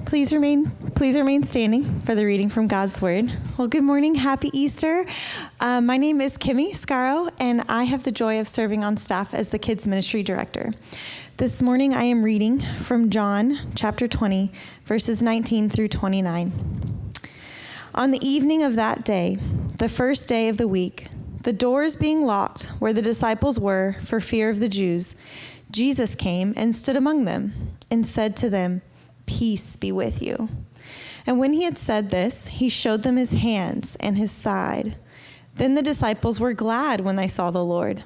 Please remain standing for the reading from God's Word. Well, good morning. Happy Easter. My name is Kimmy Scaro, and I have the joy of serving on staff as the Kids Ministry Director. This morning, I am reading from John chapter 20, verses 19 through 29. On the evening of that day, the first day of the week, the doors being locked where the disciples were for fear of the Jews, Jesus came and stood among them and said to them, "Peace be with you." And when he had said this, he showed them his hands and his side. Then the disciples were glad when they saw the Lord.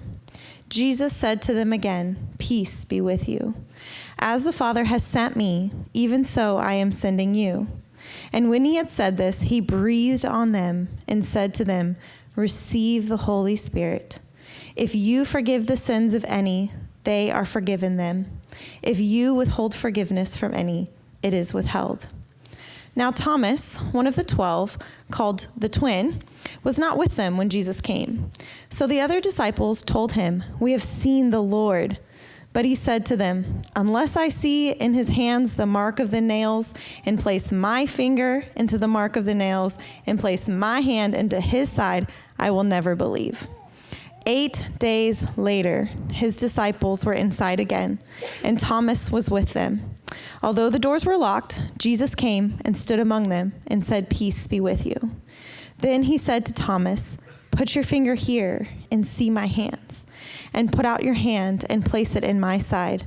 Jesus said to them again, "Peace be with you. As the Father has sent me, even so I am sending you." And when he had said this, he breathed on them and said to them, "Receive the Holy Spirit. If you forgive the sins of any, they are forgiven them. If you withhold forgiveness from any, it is withheld." Now Thomas, one of the 12, called the twin, was not with them when Jesus came. So the other disciples told him, "We have seen the Lord." But he said to them, "Unless I see in his hands the mark of the nails, and place my finger into the mark of the nails, and place my hand into his side, I will never believe." 8 days later, his disciples were inside again, and Thomas was with them. Although the doors were locked, Jesus came and stood among them and said, "Peace be with you." Then he said to Thomas, "Put your finger here and see my hands, and put out your hand and place it in my side.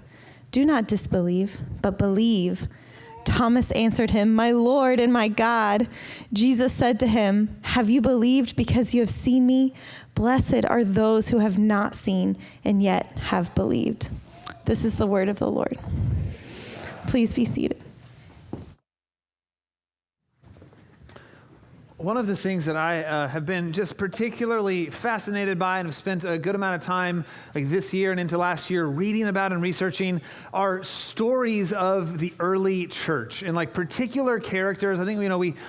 Do not disbelieve, but believe." Thomas answered him, "My Lord and my God." Jesus said to him, "Have you believed because you have seen me? Blessed are those who have not seen and yet have believed." This is the word of the Lord. Please be seated. One of the things that I have been just particularly fascinated by and have spent a good amount of time like this year and into last year reading about and researching are stories of the early church and like particular characters. I think,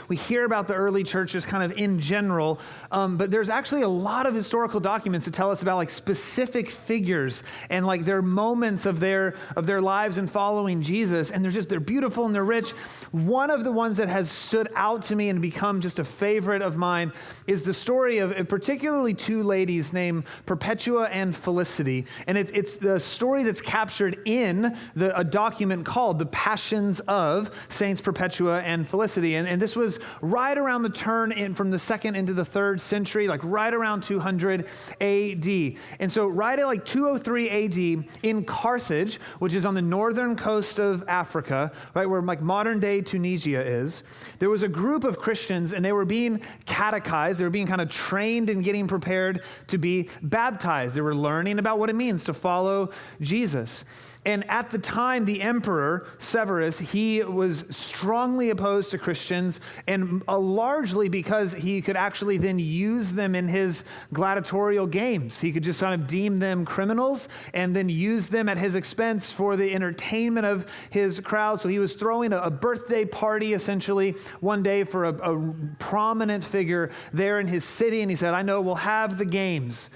we hear about the early church just kind of in general, but there's actually a lot of historical documents that tell us about like specific figures and like their moments of their lives in following Jesus. And they're beautiful and they're rich. One of the ones that has stood out to me and become just a favorite of mine is the story of particularly two ladies named Perpetua and Felicity. And it's the story that's captured in a document called The Passions of Saints Perpetua and Felicity. And this was right around the turn from the 2nd into the 3rd century, like right around 200 AD. And so right at like 203 AD in Carthage, which is on the northern coast of Africa, right where like modern day Tunisia is, there was a group of Christians and they were being catechized. They were being kind of trained and getting prepared to be baptized. They were learning about what it means to follow Jesus. And at the time, the emperor, Severus, he was strongly opposed to Christians, and largely because he could actually then use them in his gladiatorial games. He could just kind of deem them criminals and then use them at his expense for the entertainment of his crowd. So he was throwing a birthday party, essentially, one day for a prominent figure there in his city, and he said, "I know, we'll have the games."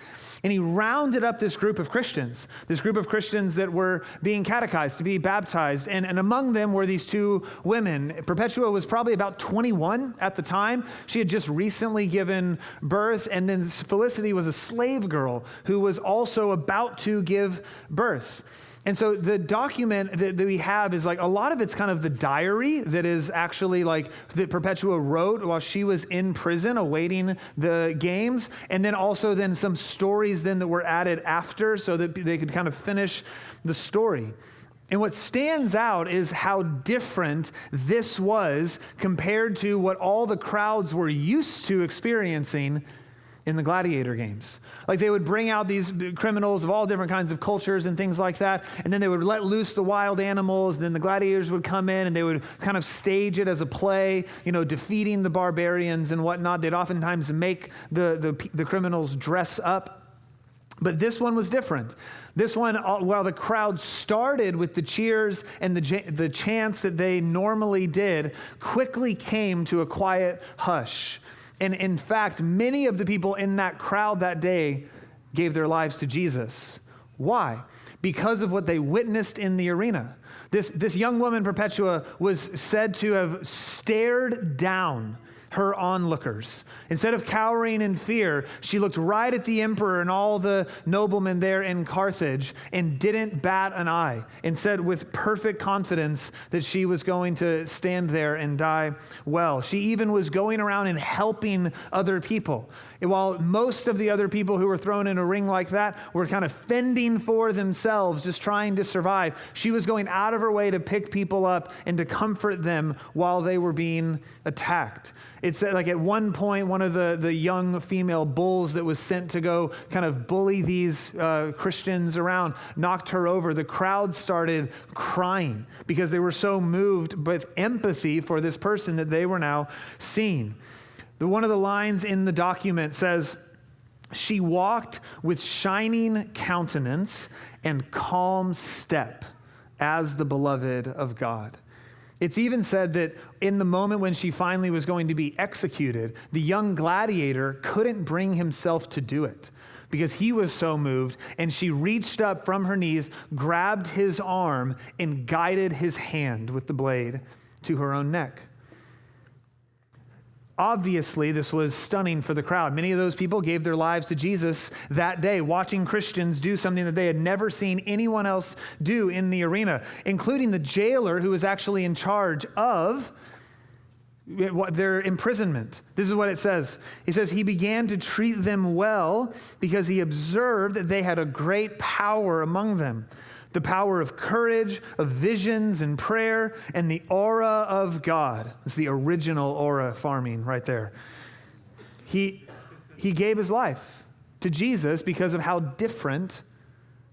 And he rounded up this group of Christians that were being catechized to be baptized. And among them were these two women. Perpetua was probably about 21 at the time. She had just recently given birth. And then Felicity was a slave girl who was also about to give birth. And so the document that we have is like a lot of it's kind of the diary that is actually like that Perpetua wrote while she was in prison awaiting the games. And then also then some stories then that were added after so that they could kind of finish the story. And what stands out is how different this was compared to what all the crowds were used to experiencing in the gladiator games. Like they would bring out these criminals of all different kinds of cultures and things like that, and then they would let loose the wild animals, and then the gladiators would come in and they would kind of stage it as a play, defeating the barbarians and whatnot. They'd oftentimes make the criminals dress up. But this one was different. This one, while the crowd started with the cheers and the chants that they normally did, quickly came to a quiet hush. And in fact, many of the people in that crowd that day gave their lives to Jesus. Why? Because of what they witnessed in the arena. This young woman, Perpetua, was said to have stared down her onlookers. Instead of cowering in fear, she looked right at the emperor and all the noblemen there in Carthage and didn't bat an eye, and said with perfect confidence that she was going to stand there and die well. She even was going around and helping other people. And while most of the other people who were thrown in a ring like that were kind of fending for themselves, just trying to survive, she was going out of her way to pick people up and to comfort them while they were being attacked. It's like at one point, one of the young female bulls that was sent to go kind of bully these Christians around knocked her over. The crowd started crying because they were so moved with empathy for this person that they were now seeing. One of the lines in the document says, "She walked with shining countenance and calm step as the beloved of God." It's even said that in the moment when she finally was going to be executed, the young gladiator couldn't bring himself to do it because he was so moved, and she reached up from her knees, grabbed his arm, and guided his hand with the blade to her own neck. Obviously, this was stunning for the crowd. Many of those people gave their lives to Jesus that day, watching Christians do something that they had never seen anyone else do in the arena, including the jailer who was actually in charge of their imprisonment. This is what it says. He says, "He began to treat them well because he observed that they had a great power among them. The power of courage, of visions and prayer, and the aura of God." It's the original aura farming right there. He gave his life to Jesus because of how different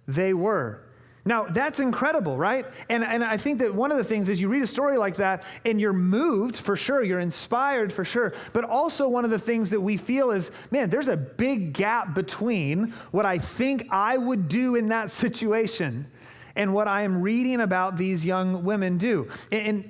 they were. Now, that's incredible, right? And I think that one of the things is you read a story like that and you're moved for sure, you're inspired for sure, but also one of the things that we feel is, man, there's a big gap between what I think I would do in that situation and what I am reading about these young women do.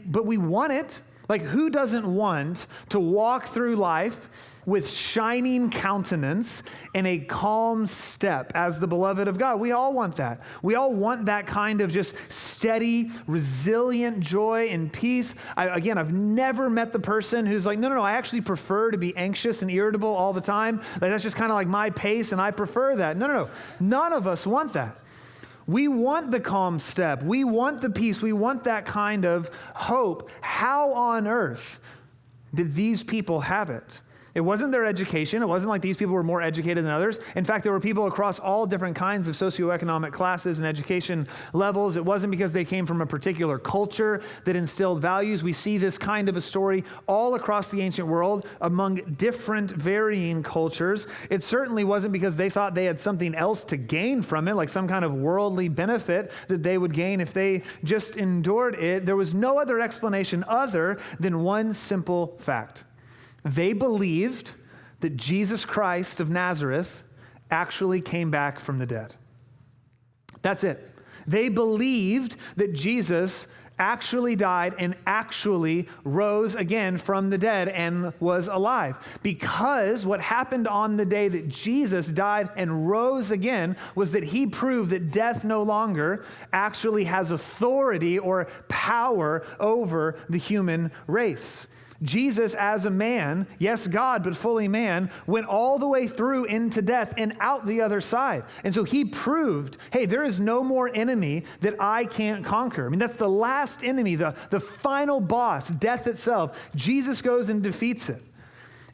But we want it. Like, who doesn't want to walk through life with shining countenance and a calm step as the beloved of God? We all want that. We all want that kind of just steady, resilient joy and peace. I've never met the person who's like, no, I actually prefer to be anxious and irritable all the time. Like, that's just kind of like my pace and I prefer that. No. None of us want that. We want the calm step. We want the peace. We want that kind of hope. How on earth did these people have it? It wasn't their education. It wasn't like these people were more educated than others. In fact, there were people across all different kinds of socioeconomic classes and education levels. It wasn't because they came from a particular culture that instilled values. We see this kind of a story all across the ancient world among different varying cultures. It certainly wasn't because they thought they had something else to gain from it, like some kind of worldly benefit that they would gain if they just endured it. There was no other explanation other than one simple fact. They believed that Jesus Christ of Nazareth actually came back from the dead. That's it. They believed that Jesus actually died and actually rose again from the dead and was alive. Because what happened on the day that Jesus died and rose again was that he proved that death no longer actually has authority or power over the human race. Jesus, as a man, yes, God, but fully man, went all the way through into death and out the other side. And so he proved, hey, there is no more enemy that I can't conquer. I mean, that's the last enemy, the final boss, death itself. Jesus goes and defeats it.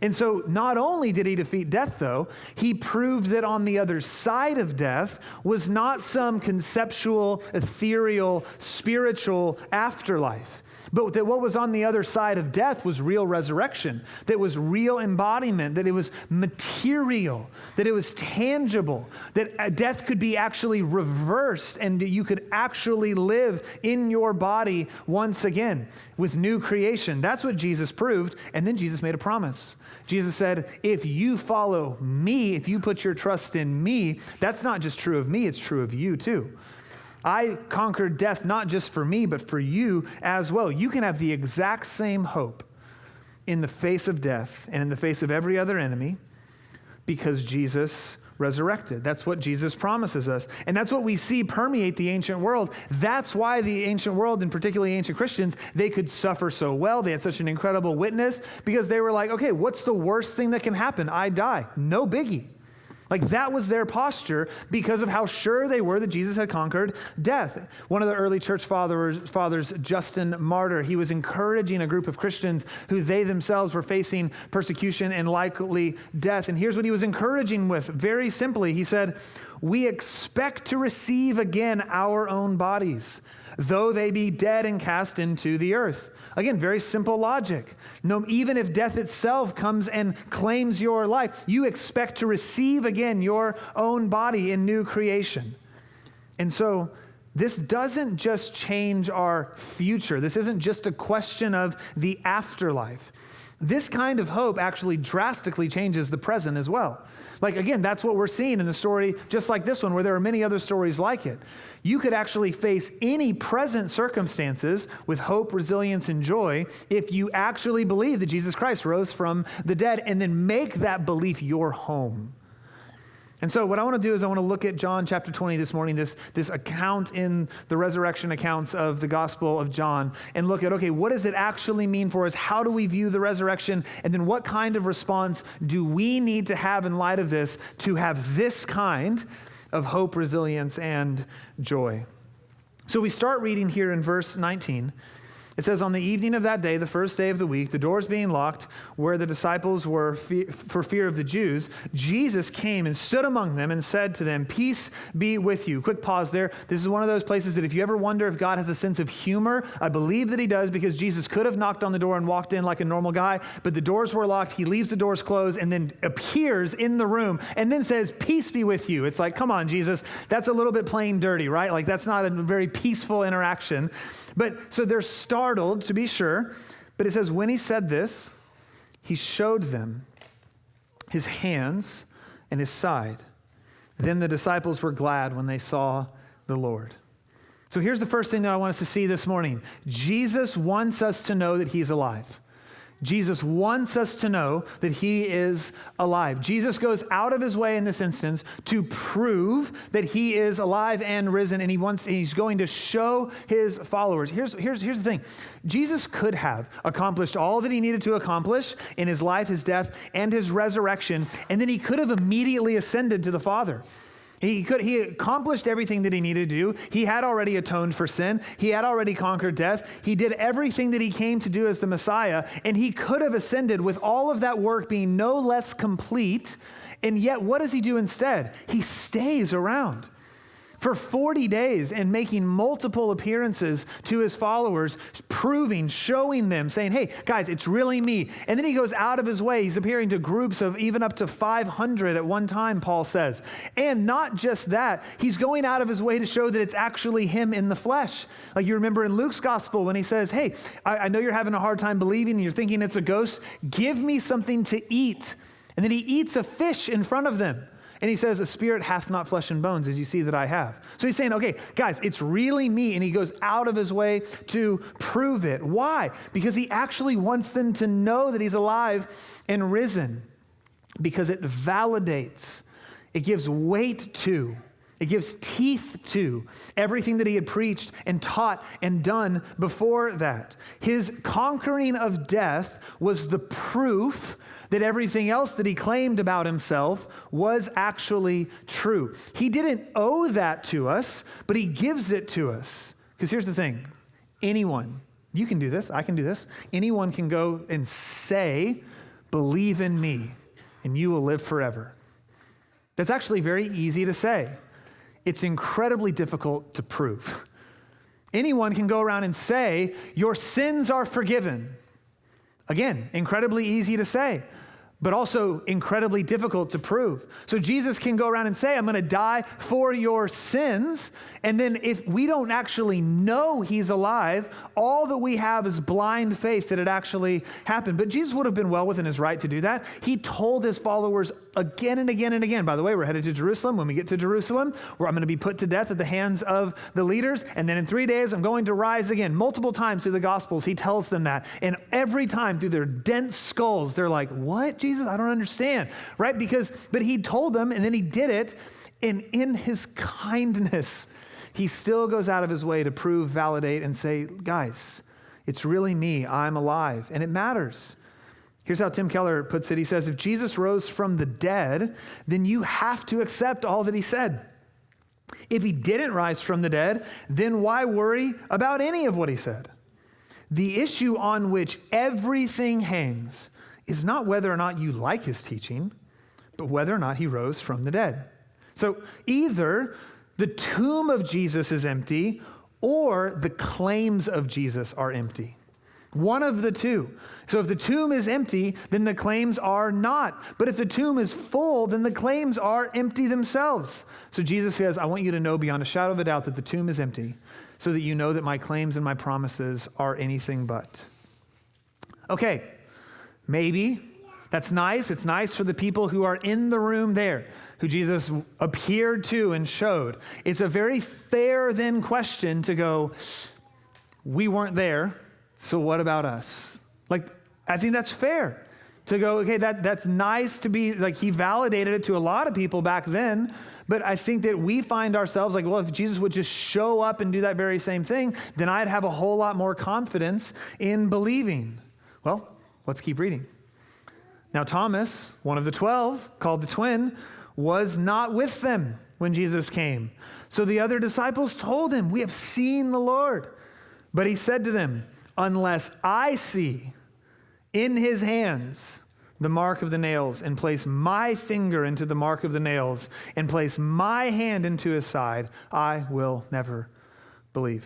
And so not only did he defeat death, though, he proved that on the other side of death was not some conceptual, ethereal, spiritual afterlife, but that what was on the other side of death was real resurrection, that was real embodiment, that it was material, that it was tangible, that death could be actually reversed and you could actually live in your body once again with new creation. That's what Jesus proved. And then Jesus made a promise. Jesus said, if you follow me, if you put your trust in me, that's not just true of me, it's true of you too. I conquered death not just for me, but for you as well. You can have the exact same hope in the face of death and in the face of every other enemy because Jesus resurrected. That's what Jesus promises us. And that's what we see permeate the ancient world. That's why the ancient world, and particularly ancient Christians, they could suffer so well. They had such an incredible witness because they were like, okay, what's the worst thing that can happen? I die. No biggie. Like that was their posture because of how sure they were that Jesus had conquered death. One of the early church fathers, Justin Martyr, he was encouraging a group of Christians who they themselves were facing persecution and likely death. And here's what he was encouraging with, very simply. He said, "We expect to receive again our own bodies, though they be dead and cast into the earth." Again, very simple logic. No, even if death itself comes and claims your life, you expect to receive again your own body in new creation. And so this doesn't just change our future. This isn't just a question of the afterlife. This kind of hope actually drastically changes the present as well. Like, again, that's what we're seeing in the story, just like this one, where there are many other stories like it. You could actually face any present circumstances with hope, resilience, and joy if you actually believe that Jesus Christ rose from the dead and then make that belief your home. And so what I want to do is I want to look at John chapter 20 this morning, this account in the resurrection accounts of the Gospel of John, and look at, okay, what does it actually mean for us? How do we view the resurrection? And then what kind of response do we need to have in light of this to have this kind of hope, resilience, and joy? So we start reading here in verse 19. It says, "On the evening of that day, the first day of the week, the doors being locked where the disciples were for fear of the Jews, Jesus came and stood among them and said to them, 'Peace be with you.'" Quick pause there. This is one of those places that if you ever wonder if God has a sense of humor, I believe that he does, because Jesus could have knocked on the door and walked in like a normal guy, but the doors were locked. He leaves the doors closed and then appears in the room and then says, "Peace be with you." It's like, come on, Jesus. That's a little bit plain dirty, right? Like that's not a very peaceful interaction. But so they're startled, to be sure. But it says, when he said this, he showed them his hands and his side. Then the disciples were glad when they saw the Lord. So here's the first thing that I want us to see this morning. Jesus wants us to know that he's alive. Jesus wants us to know that he is alive. Jesus goes out of his way in this instance to prove that he is alive and risen, and he's going to show his followers. Here's the thing. Jesus could have accomplished all that he needed to accomplish in his life, his death, and his resurrection, and then he could have immediately ascended to the Father. He accomplished everything that he needed to do. He had already atoned for sin. He had already conquered death. He did everything that he came to do as the Messiah, and he could have ascended with all of that work being no less complete. And yet, what does he do instead? He stays around for 40 days and making multiple appearances to his followers, proving, showing them, saying, "Hey, guys, it's really me." And then he goes out of his way. He's appearing to groups of even up to 500 at one time, Paul says. And not just that, he's going out of his way to show that it's actually him in the flesh. Like you remember in Luke's gospel when he says, "Hey, I know you're having a hard time believing and you're thinking it's a ghost. Give me something to eat." And then he eats a fish in front of them. And he says, "A spirit hath not flesh and bones, as you see that I have." So he's saying, okay, guys, it's really me. And he goes out of his way to prove it. Why? Because he actually wants them to know that he's alive and risen. Because it validates, it gives weight to, it gives teeth to everything that he had preached and taught and done before that. His conquering of death was the proof that everything else that he claimed about himself was actually true. He didn't owe that to us, but he gives it to us. Because here's the thing. Anyone, you can do this, I can do this. Anyone can go and say, "Believe in me, and you will live forever." That's actually very easy to say. It's incredibly difficult to prove. Anyone can go around and say, "Your sins are forgiven." Again, incredibly easy to say, but also incredibly difficult to prove. So Jesus can go around and say, "I'm going to die for your sins." And then if we don't actually know he's alive, all that we have is blind faith that it actually happened. But Jesus would have been well within his right to do that. He told his followers again and again and again. By the way, we're headed to Jerusalem. When we get to Jerusalem, where I'm going to be put to death at the hands of the leaders. And then in 3 days, I'm going to rise again. Multiple times through the Gospels, he tells them that. And every time through their dense skulls, they're like, what, Jesus? I don't understand, right? But he told them, and then he did it. And in his kindness, he still goes out of his way to prove, validate, and say, guys, it's really me. I'm alive. And it matters. Here's how Tim Keller puts it. He says, if Jesus rose from the dead, then you have to accept all that he said. If he didn't rise from the dead, then why worry about any of what he said? The issue on which everything hangs is not whether or not you like his teaching, but whether or not he rose from the dead. So either the tomb of Jesus is empty or the claims of Jesus are empty. One of the two. So if the tomb is empty, then the claims are not. But if the tomb is full, then the claims are empty themselves. So Jesus says, I want you to know beyond a shadow of a doubt that the tomb is empty, so that you know that my claims and my promises are anything but. Okay, maybe that's nice. It's nice for the people who are in the room there, who Jesus appeared to and showed. It's a very fair then question to go, we weren't there, so what about us? Like, I think that's fair to go, okay, that's nice to be, like, he validated it to a lot of people back then, but I think that we find ourselves like, well, if Jesus would just show up and do that very same thing, then I'd have a whole lot more confidence in believing. Well, let's keep reading. Now, Thomas, one of the 12, called the twin, was not with them when Jesus came. So the other disciples told him, we have seen the Lord. But he said to them, unless I see in his hands the mark of the nails, and place my finger into the mark of the nails, and place my hand into his side, I will never believe.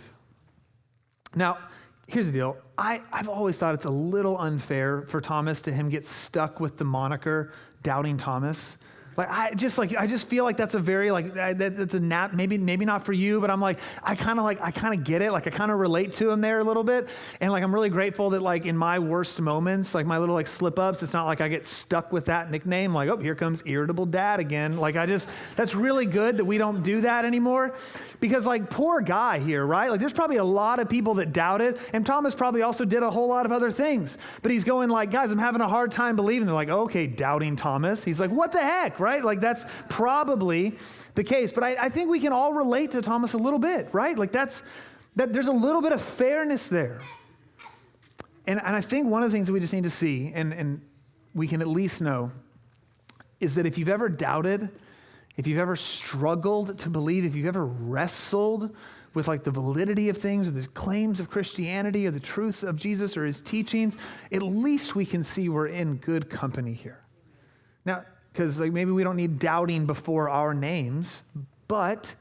Now, here's the deal. I've always thought it's a little unfair for Thomas to him get stuck with the moniker Doubting Thomas. I just feel like that's a very that's a maybe not for you, but I'm like I kind of get it. Like I kind of relate to him there a little bit, and like I'm really grateful that like in my worst moments, like my little like slip ups, it's not like I get stuck with that nickname. Like, oh, here comes irritable dad again. Like that's really good that we don't do that anymore, because like poor guy here, right? Like there's probably a lot of people that doubt it, and Thomas probably also did a whole lot of other things, but he's going like, guys, I'm having a hard time believing. They're like, okay, doubting Thomas. He's like, what the heck, right? Like that's probably the case. But I think we can all relate to Thomas a little bit, right? Like that there's a little bit of fairness there. And I think one of the things that we just need to see, and we can at least know, is that if you've ever doubted, if you've ever struggled to believe, if you've ever wrestled with like the validity of things or the claims of Christianity or the truth of Jesus or his teachings, at least we can see we're in good company here. Now, because like maybe we don't need doubting before our names, but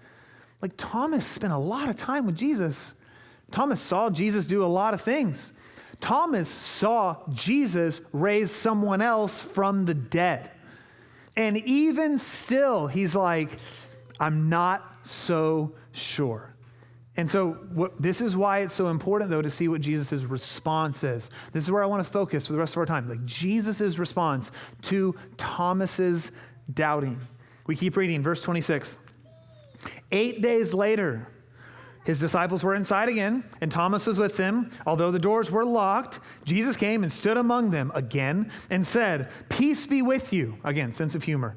like Thomas spent a lot of time with Jesus. Thomas saw Jesus do a lot of things. Thomas saw Jesus raise someone else from the dead. And even still, he's like, I'm not so sure. And so this is why it's so important, though, to see what Jesus' response is. This is where I want to focus for the rest of our time. Like Jesus' response to Thomas's doubting. We keep reading, verse 26. 8 days later, his disciples were inside again, and Thomas was with them. Although the doors were locked, Jesus came and stood among them again and said, peace be with you. Again, sense of humor.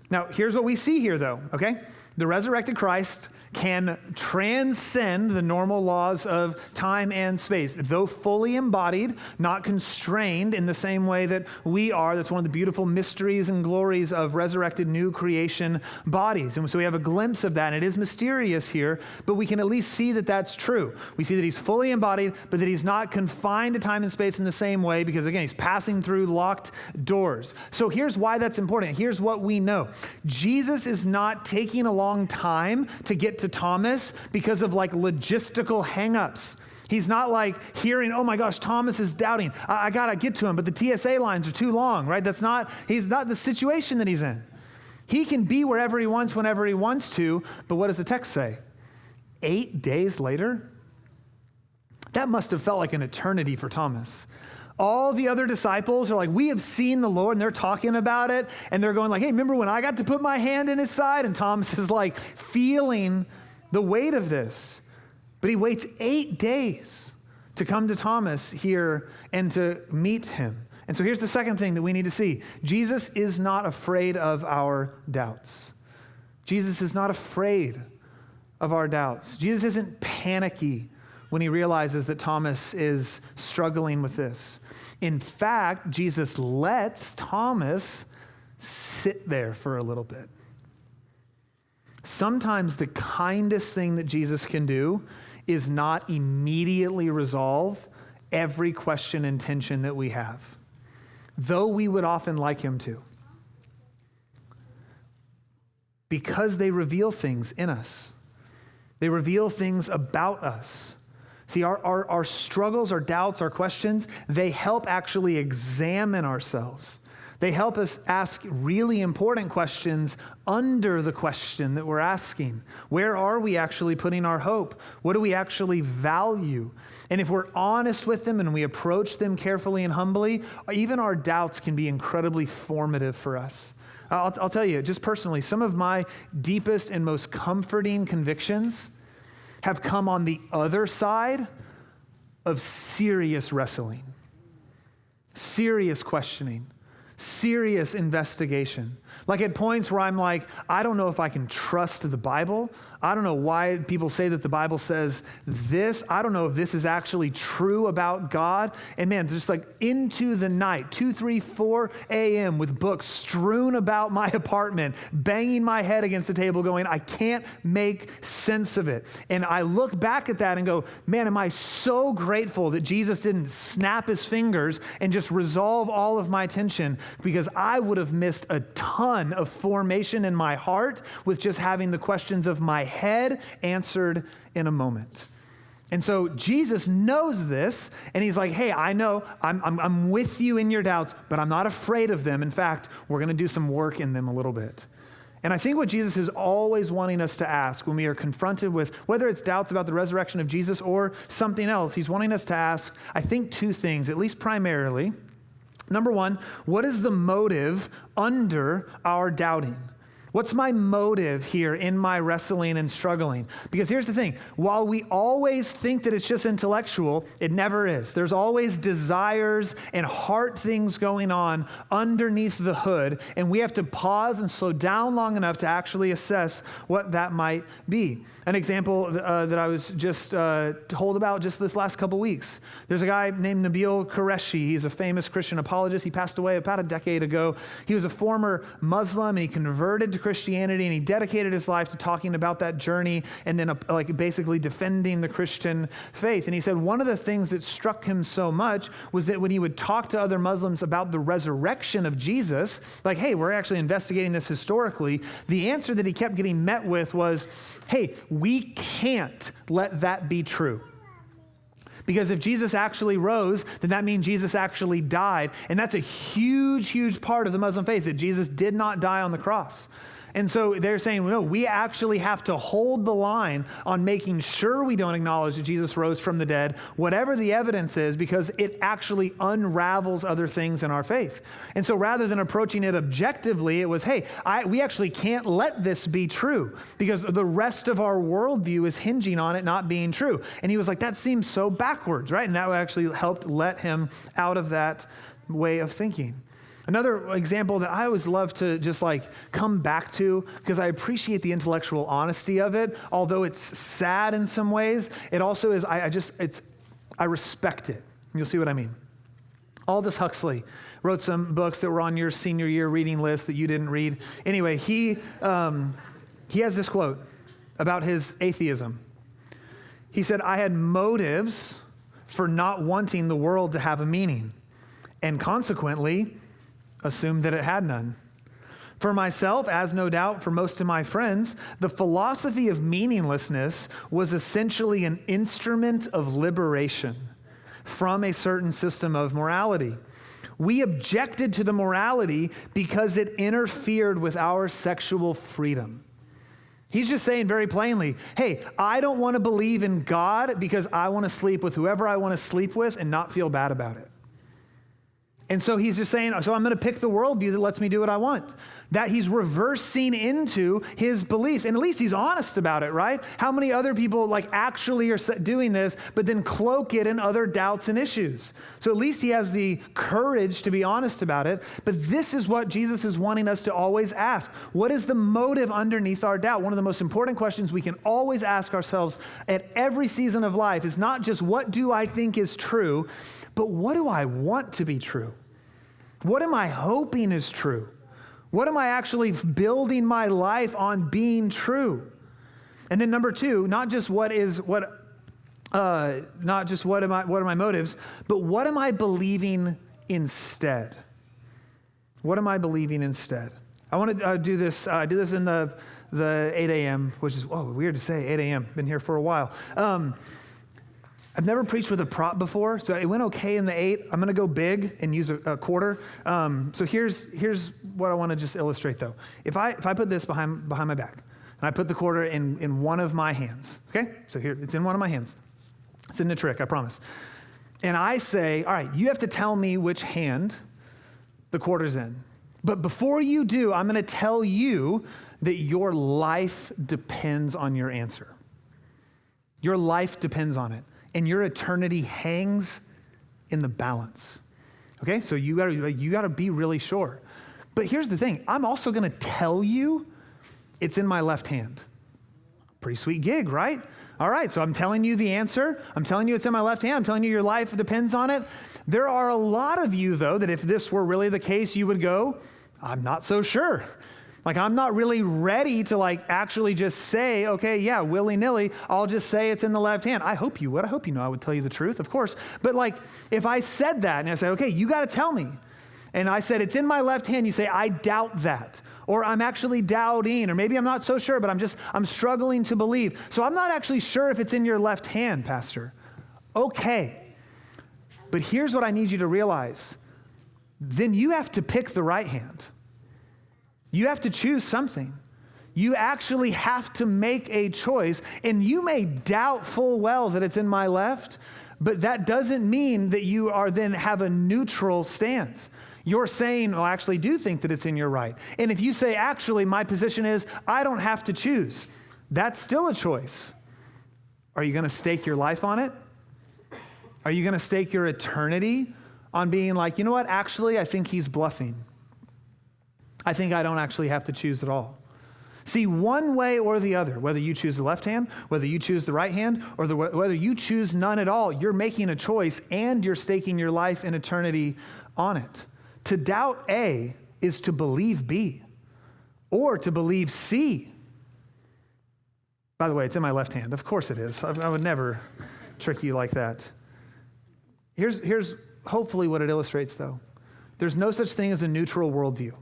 Now, here's what we see here, though, okay? The resurrected Christ can transcend the normal laws of time and space. Though fully embodied, not constrained in the same way that we are. That's one of the beautiful mysteries and glories of resurrected new creation bodies. And so we have a glimpse of that, and it is mysterious here, but we can at least see that that's true. We see that he's fully embodied, but that he's not confined to time and space in the same way, because again, he's passing through locked doors. So here's why that's important. Here's what we know. Jesus is not taking a long time to get to Thomas because of like logistical hangups. He's not like hearing, oh my gosh, Thomas is doubting. I gotta get to him, but the TSA lines are too long, right? He's not the situation that he's in. He can be wherever he wants, whenever he wants to, but what does the text say? 8 days later? That must have felt like an eternity for Thomas. All the other disciples are like, we have seen the Lord, and they're talking about it, and they're going like, hey, remember when I got to put my hand in his side? And Thomas is like feeling the weight of this. But he waits 8 days to come to Thomas here and to meet him. And so here's the second thing that we need to see. Jesus is not afraid of our doubts. Jesus is not afraid of our doubts. Jesus isn't panicky when he realizes that Thomas is struggling with this. In fact, Jesus lets Thomas sit there for a little bit. Sometimes the kindest thing that Jesus can do is not immediately resolve every question and tension that we have, though we would often like him to, because they reveal things in us. They reveal things about us. See, our struggles, our doubts, our questions, they help actually examine ourselves. They help us ask really important questions under the question that we're asking. Where are we actually putting our hope? What do we actually value? And if we're honest with them and we approach them carefully and humbly, even our doubts can be incredibly formative for us. I'll tell you, just personally, some of my deepest and most comforting convictions have come on the other side of serious wrestling, serious questioning, serious investigation. Like at points where I'm like, I don't know if I can trust the Bible. I don't know why people say that the Bible says this. I don't know if this is actually true about God. And man, just like into the night, 2, 3, 4 a.m. with books strewn about my apartment, banging my head against the table going, I can't make sense of it. And I look back at that and go, man, am I so grateful that Jesus didn't snap his fingers and just resolve all of my tension, because I would have missed a ton of formation in my heart with just having the questions of my head answered in a moment. And so Jesus knows this, and he's like, hey, I know I'm with you in your doubts, but I'm not afraid of them. In fact, we're going to do some work in them a little bit. And I think what Jesus is always wanting us to ask when we are confronted with, whether it's doubts about the resurrection of Jesus or something else, he's wanting us to ask, I think, 2 things, at least primarily. Number 1, what is the motive under our doubting? What's my motive here in my wrestling and struggling? Because here's the thing, while we always think that it's just intellectual, it never is. There's always desires and heart things going on underneath the hood, and we have to pause and slow down long enough to actually assess what that might be. An example that I was just told about just this last couple weeks. There's a guy named Nabil Qureshi. He's a famous Christian apologist. He passed away about a decade ago. He was a former Muslim, and he converted to Christianity, and he dedicated his life to talking about that journey and then like basically defending the Christian faith. And he said one of the things that struck him so much was that when he would talk to other Muslims about the resurrection of Jesus, like, hey, we're actually investigating this historically, the answer that he kept getting met with was, hey, we can't let that be true. Because if Jesus actually rose, then that means Jesus actually died. And that's a huge, huge part of the Muslim faith, that Jesus did not die on the cross. And so they're saying, no, we actually have to hold the line on making sure we don't acknowledge that Jesus rose from the dead, whatever the evidence is, because it actually unravels other things in our faith. And so rather than approaching it objectively, it was, hey, we actually can't let this be true because the rest of our worldview is hinging on it not being true. And he was like, that seems so backwards, right? And that actually helped let him out of that way of thinking. Another example that I always love to just like come back to, because I appreciate the intellectual honesty of it, although it's sad in some ways, it also is, I respect it. You'll see what I mean. Aldous Huxley wrote some books that were on your senior year reading list that you didn't read. Anyway, he has this quote about his atheism. He said, I had motives for not wanting the world to have a meaning, and consequently, assumed that it had none. For myself, as no doubt for most of my friends, the philosophy of meaninglessness was essentially an instrument of liberation from a certain system of morality. We objected to the morality because it interfered with our sexual freedom. He's just saying very plainly, hey, I don't want to believe in God because I want to sleep with whoever I want to sleep with and not feel bad about it. And so he's just saying, so I'm going to pick the worldview that lets me do what I want. That he's reversing into his beliefs. And at least he's honest about it, right? How many other people like actually are doing this, but then cloak it in other doubts and issues? So at least he has the courage to be honest about it. But this is what Jesus is wanting us to always ask. What is the motive underneath our doubt? One of the most important questions we can always ask ourselves at every season of life is not just what do I think is true, but what do I want to be true? What am I hoping is true? What am I actually building my life on being true? And then number two, not just what are my motives, but what am I believing instead? What am I believing instead? I want to do this. I did this in the 8 a.m., which is weird to say 8 a.m. Been here for a while. I've never preached with a prop before, so it went okay in the 8. I'm going to go big and use a quarter. So here's what I want to just illustrate, though. If I put this behind my back, and I put the quarter in one of my hands, okay? So here, it's in one of my hands. It's in the trick, I promise. And I say, all right, you have to tell me which hand the quarter's in. But before you do, I'm going to tell you that your life depends on your answer. Your life depends on it. And your eternity hangs in the balance. Okay, so you gotta be really sure. But here's the thing, I'm also gonna tell you it's in my left hand. Pretty sweet gig, right? All right, so I'm telling you the answer. I'm telling you it's in my left hand. I'm telling you your life depends on it. There are a lot of you, though, that if this were really the case, you would go, I'm not so sure. Like, I'm not really ready to actually just say, okay, yeah, willy-nilly, I'll just say it's in the left hand. I hope you would. I hope you know I would tell you the truth, of course. But if I said that and I said, okay, you got to tell me. And I said, it's in my left hand. You say, I doubt that. Or I'm actually doubting. Or maybe I'm not so sure, but I'm struggling to believe. So I'm not actually sure if it's in your left hand, Pastor. Okay. But here's what I need you to realize. Then you have to pick the right hand. You have to choose something. You actually have to make a choice, and you may doubt full well that it's in my left, but that doesn't mean that you are then have a neutral stance. You're saying, well, I actually do think that it's in your right. And if you say, actually, my position is, I don't have to choose, that's still a choice. Are you going to stake your life on it? Are you going to stake your eternity on being like, you know what, actually, I think he's bluffing. I think I don't actually have to choose at all. See, one way or the other, whether you choose the left hand, whether you choose the right hand, or whether you choose none at all, you're making a choice and you're staking your life and eternity on it. To doubt A is to believe B, or to believe C. By the way, it's in my left hand. Of course it is. I would never trick you like that. Here's hopefully what it illustrates, though. There's no such thing as a neutral worldview.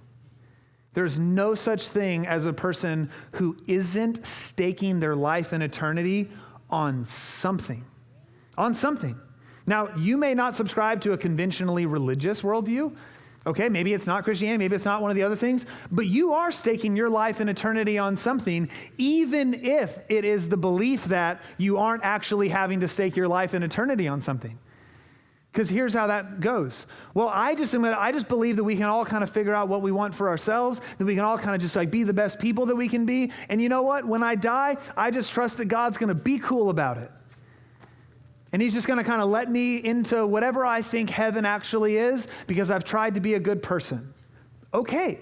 There's no such thing as a person who isn't staking their life and eternity on something. On something. Now, you may not subscribe to a conventionally religious worldview. Okay, maybe it's not Christianity, maybe it's not one of the other things, but you are staking your life and eternity on something, even if it is the belief that you aren't actually having to stake your life and eternity on something. Because here's how that goes. Well, I just believe that we can all kind of figure out what we want for ourselves, that we can all kind of just be the best people that we can be. And you know what? When I die, I just trust that God's going to be cool about it. And he's just going to kind of let me into whatever I think heaven actually is because I've tried to be a good person. Okay.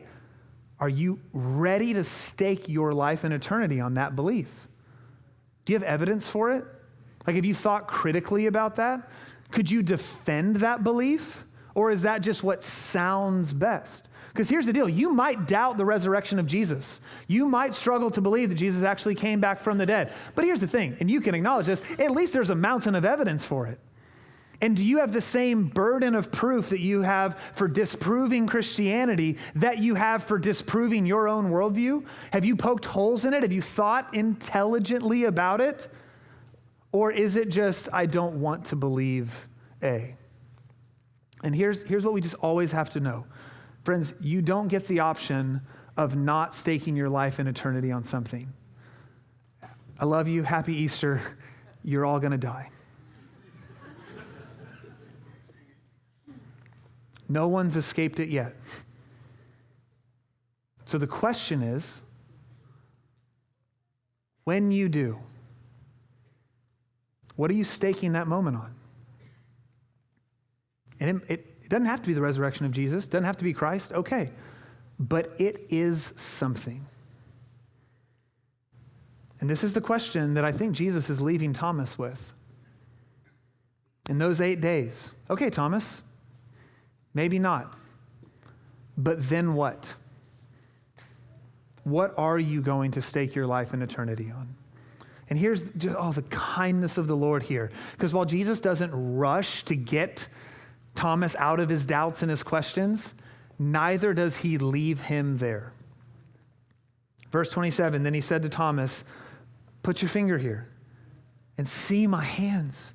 Are you ready to stake your life and eternity on that belief? Do you have evidence for it? Have you thought critically about that? Could you defend that belief? Or is that just what sounds best? Because here's the deal. You might doubt the resurrection of Jesus. You might struggle to believe that Jesus actually came back from the dead. But here's the thing, and you can acknowledge this, at least there's a mountain of evidence for it. And do you have the same burden of proof that you have for disproving Christianity that you have for disproving your own worldview? Have you poked holes in it? Have you thought intelligently about it? Or is it just, I don't want to believe A? And here's what we just always have to know. Friends, you don't get the option of not staking your life and eternity on something. I love you. Happy Easter. You're all going to die. No one's escaped it yet. So the question is, when you do, what are you staking that moment on? And it doesn't have to be the resurrection of Jesus, doesn't have to be Christ, okay. But it is something. And this is the question that I think Jesus is leaving Thomas with. In those 8 days, okay, Thomas, maybe not. But then what? What are you going to stake your life and eternity on? And here's just, the kindness of the Lord here. Because while Jesus doesn't rush to get Thomas out of his doubts and his questions, neither does he leave him there. Verse 27, then he said to Thomas, put your finger here and see my hands.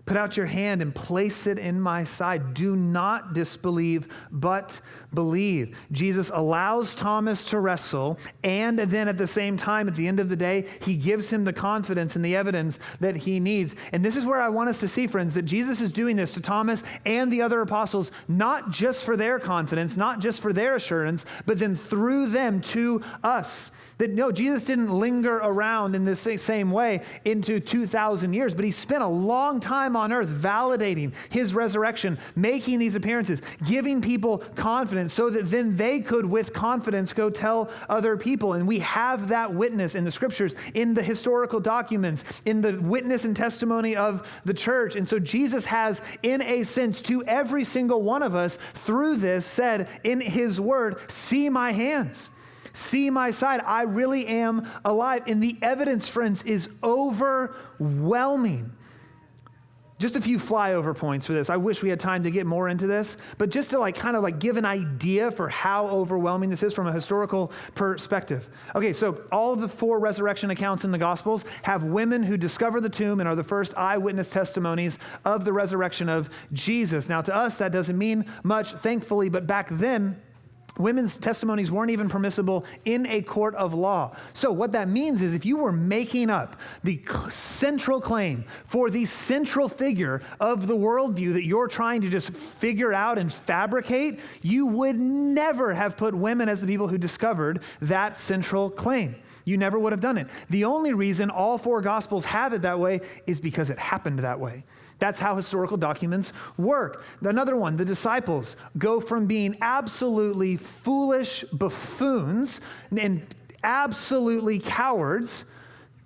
Put out your hand and place it in my side. Do not disbelieve, but believe. Jesus allows Thomas to wrestle, and then at the same time, at the end of the day, he gives him the confidence and the evidence that he needs. And this is where I want us to see, friends, that Jesus is doing this to Thomas and the other apostles, not just for their confidence, not just for their assurance, but then through them to us. That no, Jesus didn't linger around in this same way into 2,000 years, but he spent a long time on earth validating his resurrection, making these appearances, giving people confidence so that then they could with confidence go tell other people. And we have that witness in the scriptures, in the historical documents, in the witness and testimony of the church. And so Jesus has, in a sense, to every single one of us through this said in his word, see my hands. See my side. I really am alive. And the evidence, friends, is overwhelming. Just a few flyover points for this. I wish we had time to get more into this, but just to kind of give an idea for how overwhelming this is from a historical perspective. Okay, so all of the 4 resurrection accounts in the Gospels have women who discover the tomb and are the first eyewitness testimonies of the resurrection of Jesus. Now, to us, that doesn't mean much, thankfully, but back then, women's testimonies weren't even permissible in a court of law. So what that means is if you were making up the central claim for the central figure of the worldview that you're trying to just figure out and fabricate, you would never have put women as the people who discovered that central claim. You never would have done it. The only reason all 4 Gospels have it that way is because it happened that way. That's how historical documents work. Another one, the disciples go from being absolutely foolish buffoons and absolutely cowards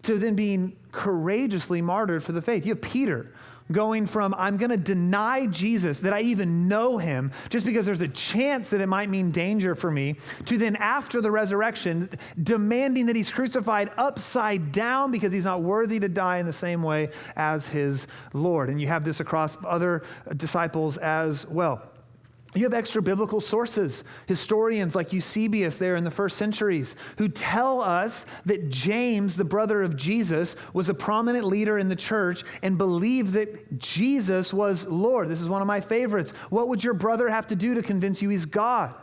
to then being courageously martyred for the faith. You have Peter going from, I'm going to deny Jesus, that I even know him, just because there's a chance that it might mean danger for me, to then after the resurrection, demanding that he's crucified upside down because he's not worthy to die in the same way as his Lord. And you have this across other disciples as well. You have extra biblical sources, historians like Eusebius there in the first centuries, who tell us that James, the brother of Jesus, was a prominent leader in the church and believed that Jesus was Lord. This is one of my favorites. What would your brother have to do to convince you he's God?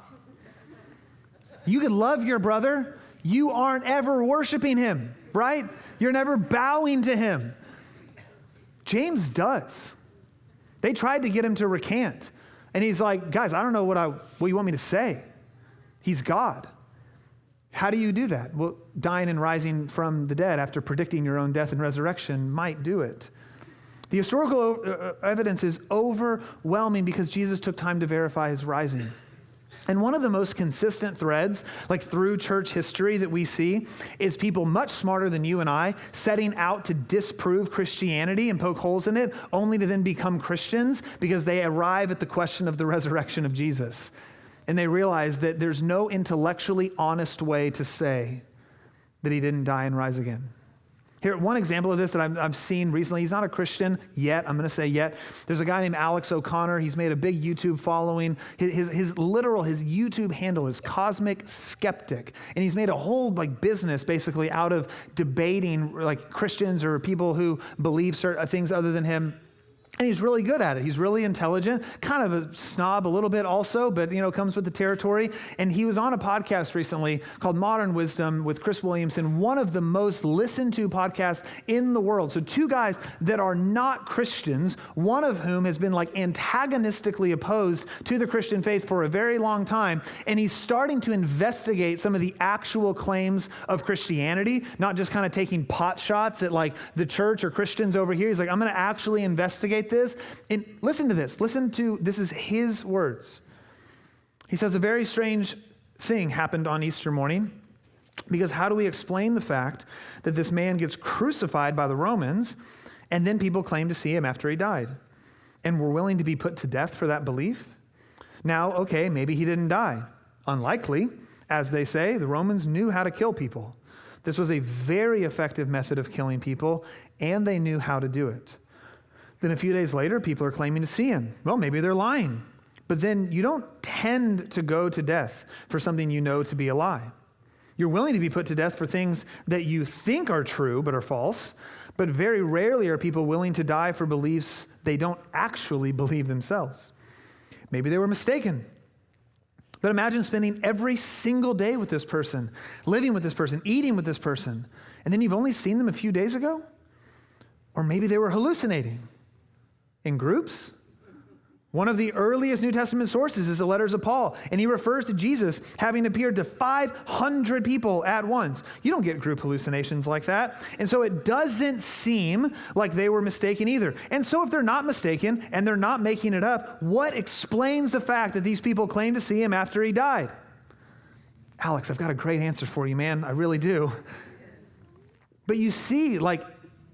You could love your brother. You aren't ever worshiping him, right? You're never bowing to him. James does. They tried to get him to recant. And he's like, guys, I don't know what you want me to say. He's God. How do you do that? Well, dying and rising from the dead after predicting your own death and resurrection might do it. The historical evidence is overwhelming because Jesus took time to verify his rising. And one of the most consistent threads, through church history that we see, is people much smarter than you and I setting out to disprove Christianity and poke holes in it, only to then become Christians because they arrive at the question of the resurrection of Jesus. And they realize that there's no intellectually honest way to say that he didn't die and rise again. Here, one example of this that I've seen recently, he's not a Christian yet, I'm going to say yet. There's a guy named Alex O'Connor. He's made a big YouTube following. His YouTube handle is Cosmic Skeptic. And he's made a whole business basically out of debating Christians or people who believe certain things other than him. And he's really good at it. He's really intelligent, kind of a snob a little bit also, but comes with the territory. And he was on a podcast recently called Modern Wisdom with Chris Williamson, one of the most listened to podcasts in the world. So two guys that are not Christians, one of whom has been like antagonistically opposed to the Christian faith for a very long time. And he's starting to investigate some of the actual claims of Christianity, not just kind of taking pot shots at like the church or Christians over here. He's like, I'm going to actually investigate this. And listen to this. This is his words. He says, a very strange thing happened on Easter morning, because how do we explain the fact that this man gets crucified by the Romans and then people claim to see him after he died and were willing to be put to death for that belief? Now, okay, maybe he didn't die. Unlikely. As they say, the Romans knew how to kill people. This was a very effective method of killing people, and they knew how to do it. Then a few days later, people are claiming to see him. Well, maybe they're lying. But then you don't tend to go to death for something you know to be a lie. You're willing to be put to death for things that you think are true but are false, but very rarely are people willing to die for beliefs they don't actually believe themselves. Maybe they were mistaken. But imagine spending every single day with this person, living with this person, eating with this person, and then you've only seen them a few days ago? Or maybe they were hallucinating. In groups? One of the earliest New Testament sources is the letters of Paul, and he refers to Jesus having appeared to 500 people at once. You don't get group hallucinations like that. And so it doesn't seem like they were mistaken either. And so if they're not mistaken and they're not making it up, what explains the fact that these people claim to see him after he died? Alex, I've got a great answer for you, man. I really do. But you see,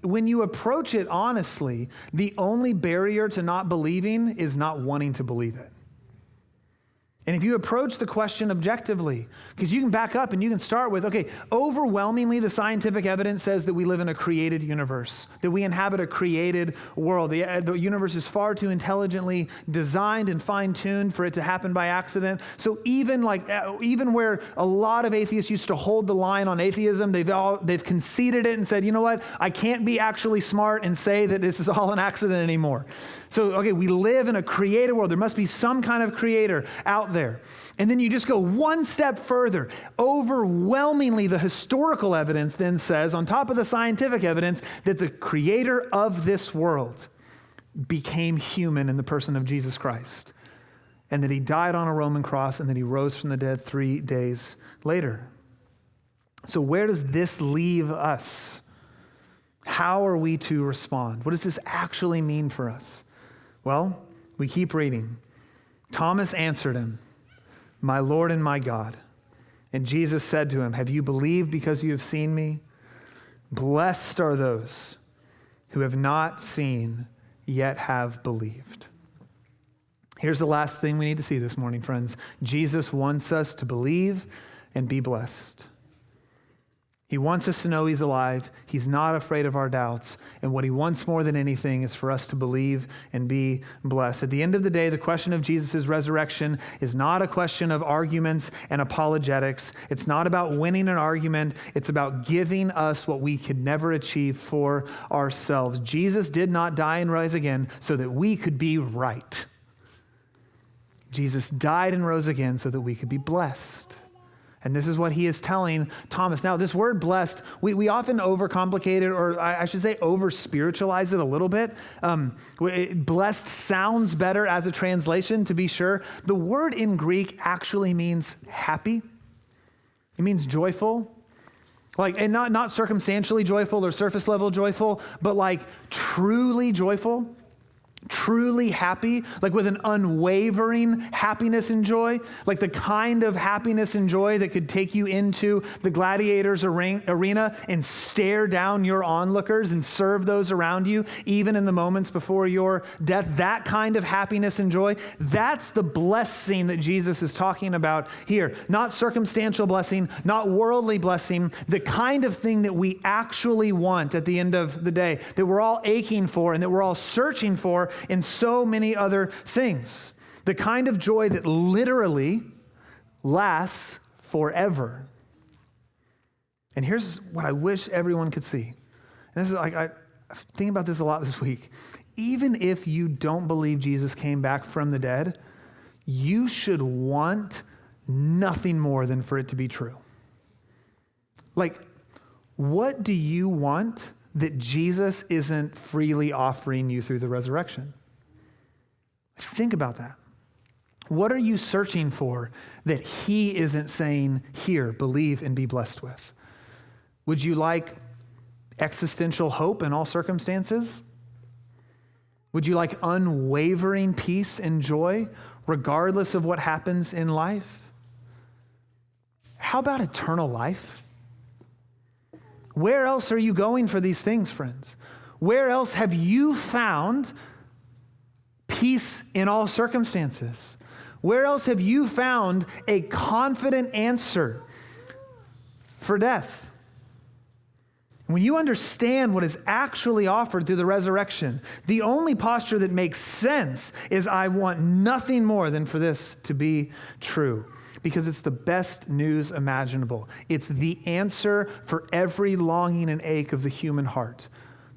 when you approach it honestly, the only barrier to not believing is not wanting to believe it. And if you approach the question objectively, because you can back up and you can start with, okay, overwhelmingly the scientific evidence says that we live in a created universe, that we inhabit a created world. The universe is far too intelligently designed and fine-tuned for it to happen by accident. So even where a lot of atheists used to hold the line on atheism, they've conceded it and said, you know what, I can't be actually smart and say that this is all an accident anymore. So, okay, we live in a created world. There must be some kind of creator out there. And then you just go one step further. Overwhelmingly, the historical evidence then says, on top of the scientific evidence, that the creator of this world became human in the person of Jesus Christ, and that he died on a Roman cross, and that he rose from the dead 3 days later. So where does this leave us? How are we to respond? What does this actually mean for us? Well, we keep reading. Thomas answered him, "My Lord and my God." And Jesus said to him, "Have you believed because you have seen me? Blessed are those who have not seen, yet have believed." Here's the last thing we need to see this morning, friends. Jesus wants us to believe and be blessed. He wants us to know he's alive. He's not afraid of our doubts. And what he wants more than anything is for us to believe and be blessed. At the end of the day, the question of Jesus' resurrection is not a question of arguments and apologetics. It's not about winning an argument. It's about giving us what we could never achieve for ourselves. Jesus did not die and rise again so that we could be right. Jesus died and rose again so that we could be blessed. And this is what he is telling Thomas. Now, this word blessed, we often overcomplicate it, or I should say over-spiritualize it a little bit. Blessed sounds better as a translation, to be sure. The word in Greek actually means happy. It means joyful. And not circumstantially joyful or surface level joyful, but truly joyful. Truly happy, with an unwavering happiness and joy, the kind of happiness and joy that could take you into the gladiators arena and stare down your onlookers and serve those around you, even in the moments before your death. That kind of happiness and joy, that's the blessing that Jesus is talking about here. Not circumstantial blessing, not worldly blessing, the kind of thing that we actually want at the end of the day, that we're all aching for and that we're all searching for in so many other things. The kind of joy that literally lasts forever. And here's what I wish everyone could see. And this is I think about this a lot this week. even if you don't believe Jesus came back from the dead, you should want nothing more than for it to be true. Like, what do you want that Jesus isn't freely offering you through the resurrection? Think about that. What are you searching for that he isn't saying, here, believe and be blessed with? Would you like existential hope in all circumstances? Would you like unwavering peace and joy regardless of what happens in life? How about eternal life? Where else are you going for these things, friends? Where else have you found peace in all circumstances? Where else have you found a confident answer for death? When you understand what is actually offered through the resurrection, the only posture that makes sense is I want nothing more than for this to be true, because it's the best news imaginable. It's the answer for every longing and ache of the human heart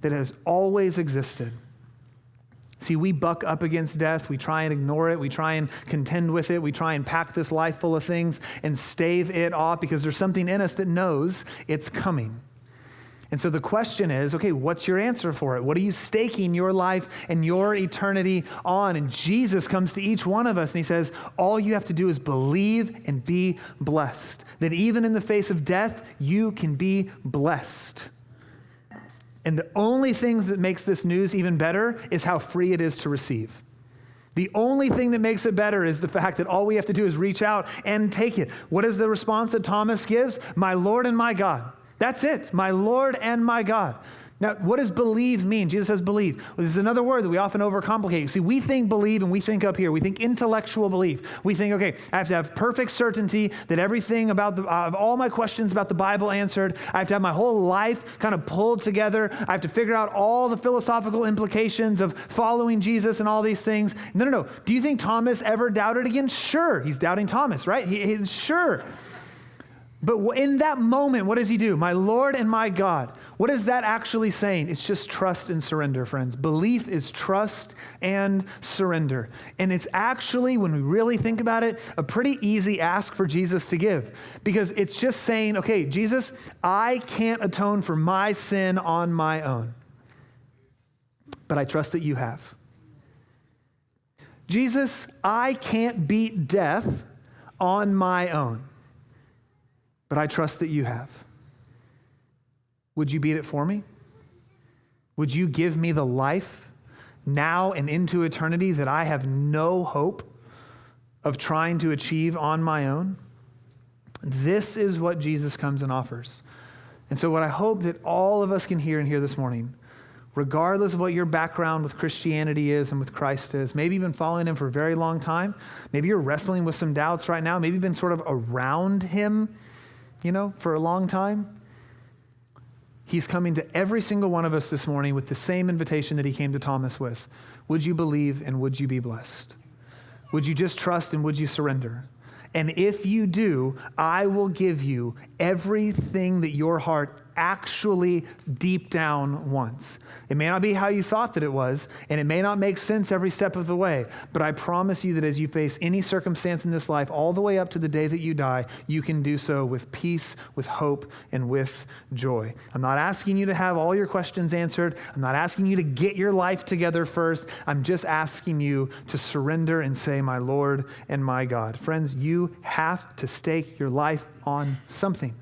that has always existed. See, we buck up against death. We try and ignore it. We try and contend with it. We try and pack this life full of things and stave it off because there's something in us that knows it's coming. And so the question is, okay, what's your answer for it? What are you staking your life and your eternity on? And Jesus comes to each one of us and he says, all you have to do is believe and be blessed. That even in the face of death, you can be blessed. And the only things that makes this news even better is how free it is to receive. The only thing that makes it better is the fact that all we have to do is reach out and take it. What is the response that Thomas gives? My Lord and my God. That's it. My Lord and my God. Now, what does believe mean? Jesus says believe. Well, this is another word that we often overcomplicate. See, we think believe and we think up here. We think intellectual belief. We think, okay, I have to have perfect certainty that everything about all my questions about the Bible answered. I have to have my whole life kind of pulled together. I have to figure out all the philosophical implications of following Jesus and all these things. No. Do you think Thomas ever doubted again? Sure. He's doubting Thomas, right? Sure. But in that moment, what does he do? My Lord and my God. What is that actually saying? It's just trust and surrender, friends. Belief is trust and surrender. And it's actually, when we really think about it, a pretty easy ask for Jesus to give. Because it's just saying, okay, Jesus, I can't atone for my sin on my own. But I trust that you have. Jesus, I can't beat death on my own. But I trust that you have. Would you beat it for me? Would you give me the life now and into eternity that I have no hope of trying to achieve on my own? This is what Jesus comes and offers. And so what I hope that all of us can hear and hear this morning, regardless of what your background with Christianity is and with Christ is, maybe you've been following him for a very long time. Maybe you're wrestling with some doubts right now. Maybe you've been sort of around him, for a long time. He's coming to every single one of us this morning with the same invitation that he came to Thomas with. Would you believe and would you be blessed? Would you just trust and would you surrender? And if you do, I will give you everything that your heart actually deep down wants. It may not be how you thought that it was, and it may not make sense every step of the way, but I promise you that as you face any circumstance in this life, all the way up to the day that you die, you can do so with peace, with hope, and with joy. I'm not asking you to have all your questions answered. I'm not asking you to get your life together first. I'm just asking you to surrender and say, my Lord and my God. Friends, you have to stake your life on something.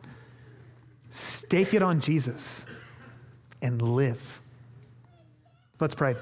Stake it on Jesus and live. Let's pray.